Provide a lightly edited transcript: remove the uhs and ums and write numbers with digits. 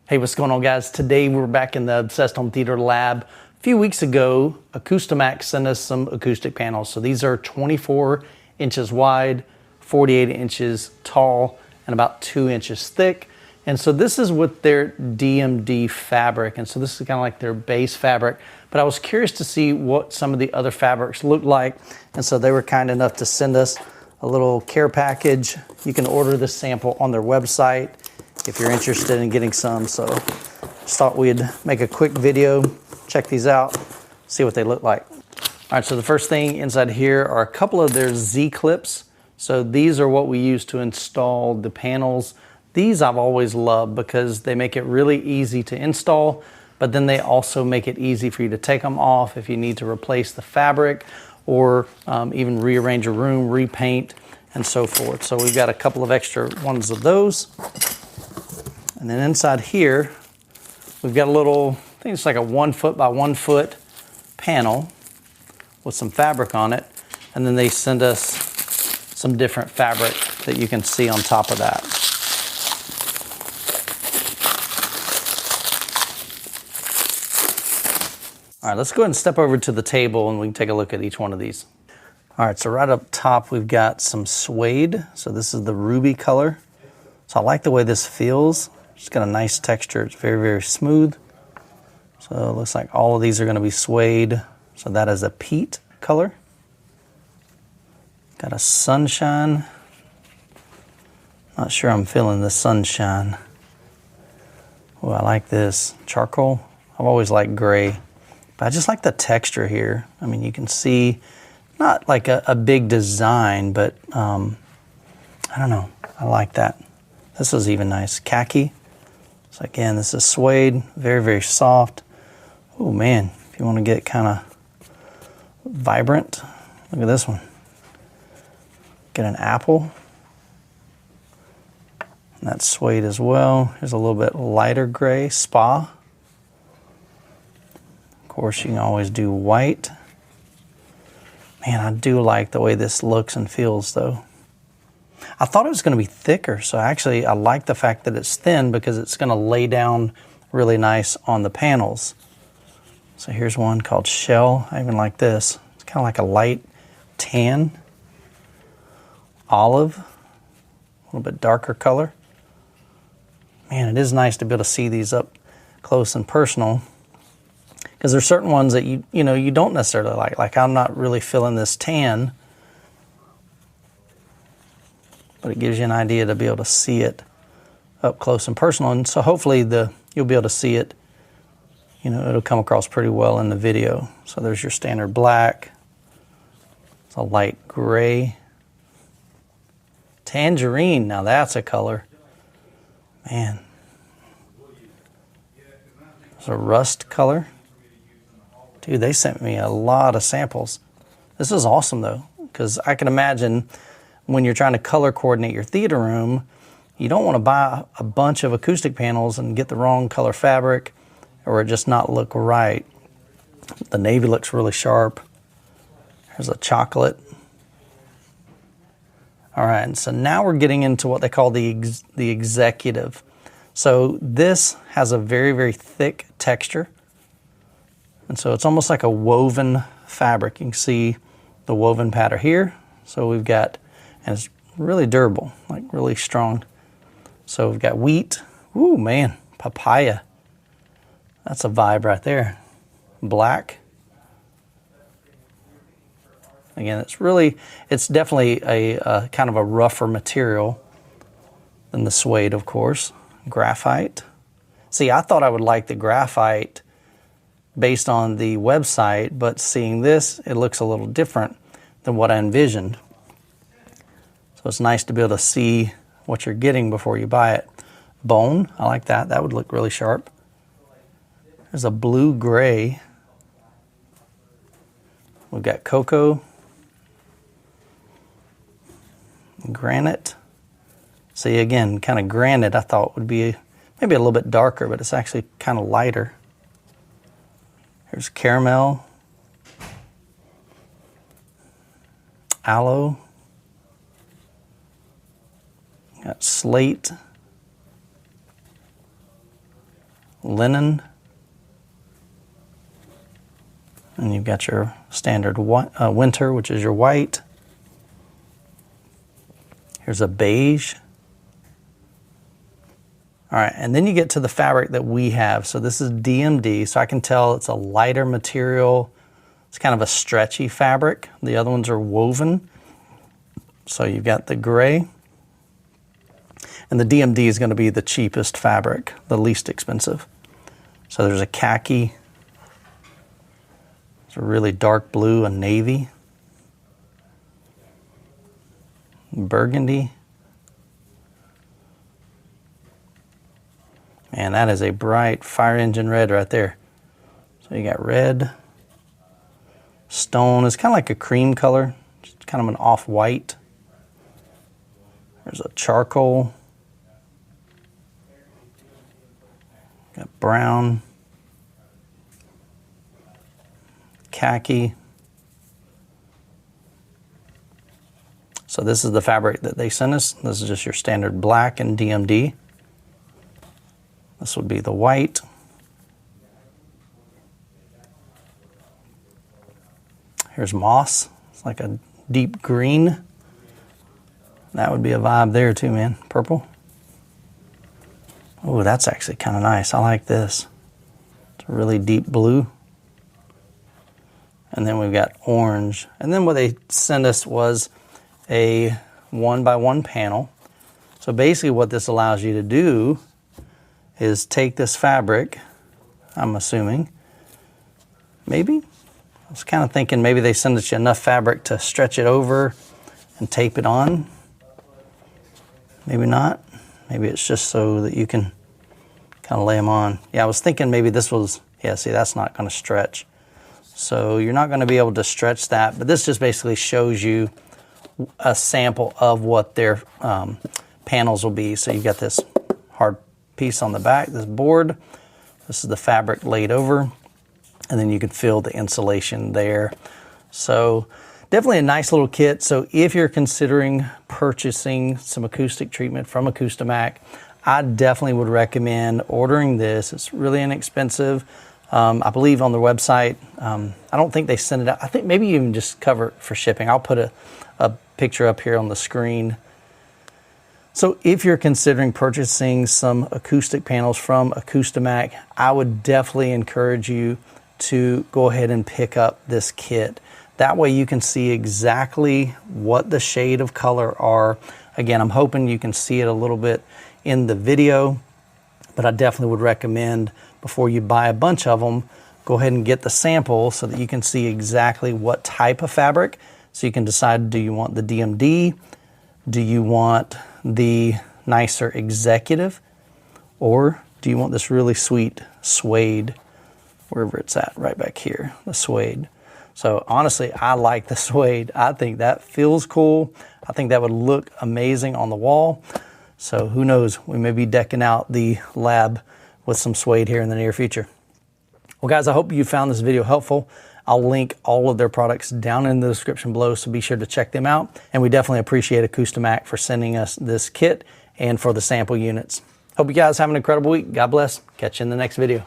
Hey, what's going on, guys? Today we're back in the Obsessed Home Theater lab. A few weeks ago, Acoustimac sent us some acoustic panels. So these are 24 inches wide, 48 inches tall, and about 2 inches thick. And so this is with their DMD fabric. And so this is kind of like their base fabric. But I was curious to see what some of the other fabrics look like. And so they were kind enough to send us a little care package. You can order this sample on their website if you're interested in getting some. So just thought we'd make a quick video, check these out, see what they look like. All right, so the first thing inside here are a couple of their Z clips. So these are what we use to install the panels. These I've always loved because they make it really easy to install, but then they also make it easy for you to take them off if you need to replace the fabric or even rearrange a room, repaint, and so forth. So we've got a couple of extra ones of those. And then inside here, we've got a little, I think it's like a 1 foot by 1 foot panel with some fabric on it. And then they send us some different fabric that you can see on top of that. All right, let's go ahead and step over to the table and we can take a look at each one of these. All right, so right up top, we've got some suede. So this is the ruby color. So I like the way this feels. It's got a nice texture. It's very, very smooth. So it looks like all of these are going to be suede. So that is a peat color. Got a sunshine. Not sure I'm feeling the sunshine. Oh, I like this. Charcoal. I've always liked gray. But I just like the texture here. I mean, you can see not like a big design, but I don't know. I like that. This is even nice. Khaki. So again, this is suede, very, very soft. Oh man, if you want to get kind of vibrant, look at this one. Get an apple. And that's suede as well. Here's a little bit lighter gray, spa. Of course, you can always do white. Man, I do like the way this looks and feels though. I thought it was going to be thicker, so actually I like the fact that it's thin because it's going to lay down really nice on the panels. So here's one called Shell. I even like this. It's kind of like a light tan, olive, a little bit darker color. Man, it is nice to be able to see these up close and personal because there's certain ones that you don't necessarily like. Like I'm not really feeling this tan. But it gives you an idea to be able to see it up close and personal. And so hopefully you'll be able to see it, it'll come across pretty well in the video. So there's your standard black. It's a light gray. Tangerine, now that's a color. Man. It's a rust color. Dude, they sent me a lot of samples. This is awesome though, because I can imagine when you're trying to color coordinate your theater room, you don't want to buy a bunch of acoustic panels and get the wrong color fabric or it just not look right. The navy looks really sharp. Here's a chocolate. All right, and so now we're getting into what they call the executive. So this has a very, very thick texture. And so it's almost like a woven fabric. You can see the woven pattern here. So we've got, and it's really durable, like really strong. So we've got wheat. Ooh, man, papaya. That's a vibe right there. Black. Again, it's definitely a kind of a rougher material than the suede, of course. Graphite. See, I thought I would like the graphite based on the website, but seeing this, it looks a little different than what I envisioned. So it's nice to be able to see what you're getting before you buy it. Bone, I like that. That would look really sharp. There's a blue-gray. We've got cocoa. Granite. See, again, kind of granite I thought would be maybe a little bit darker, but it's actually kind of lighter. Here's caramel. Aloe. Got slate. linen, and you've got your standard winter, which is your white. Here's a beige. All right, and then you get to the fabric that we have. So this is DMD, so I can tell it's a lighter material. It's kind of a stretchy fabric. The other ones are woven. So you've got the gray. And the DMD is going to be the cheapest fabric, the least expensive. So there's a khaki. It's a really dark blue, a navy. Burgundy. Man, that is a bright fire engine red right there. So you got red. Stone is kind of like a cream color, just kind of an off-white. There's a charcoal. Got brown. Khaki. So this is the fabric that they sent us. This is just your standard black and DMD. This would be the white. Here's moss. It's like a deep green. That would be a vibe there too, man. Purple. Oh, that's actually kind of nice. I like this. It's a really deep blue. And then we've got orange. And then what they sent us was a 1x1 panel. So basically what this allows you to do is take this fabric, I'm assuming, maybe? I was kind of thinking maybe they send us you enough fabric to stretch it over and tape it on. Maybe not. Maybe it's just so that you can kind of lay them on. Yeah, I was thinking maybe this was, yeah, see, that's not going to stretch. So you're not going to be able to stretch that, but this just basically shows you a sample of what their panels will be. So you've got this hard piece on the back, this board. This is the fabric laid over, and then you can feel the insulation there. So definitely a nice little kit. So if you're considering purchasing some acoustic treatment from Acoustimac, I definitely would recommend ordering this. It's really inexpensive. I believe on their website, I don't think they send it out. I think maybe you even just cover it for shipping. I'll put a picture up here on the screen. So if you're considering purchasing some acoustic panels from Acoustimac, I would definitely encourage you to go ahead and pick up this kit. That way you can see exactly what the shade of color are. Again, I'm hoping you can see it a little bit in the video, but I definitely would recommend before you buy a bunch of them, go ahead and get the sample so that you can see exactly what type of fabric. So you can decide, do you want the DMD? Do you want the nicer executive? Or do you want this really sweet suede, wherever it's at, right back here, the suede. So honestly, I like the suede. I think that feels cool. I think that would look amazing on the wall. So who knows, we may be decking out the lab with some suede here in the near future. Well guys, I hope you found this video helpful. I'll link all of their products down in the description below, so be sure to check them out. And we definitely appreciate Acoustimac for sending us this kit and for the sample units. Hope you guys have an incredible week. God bless. Catch you in the next video.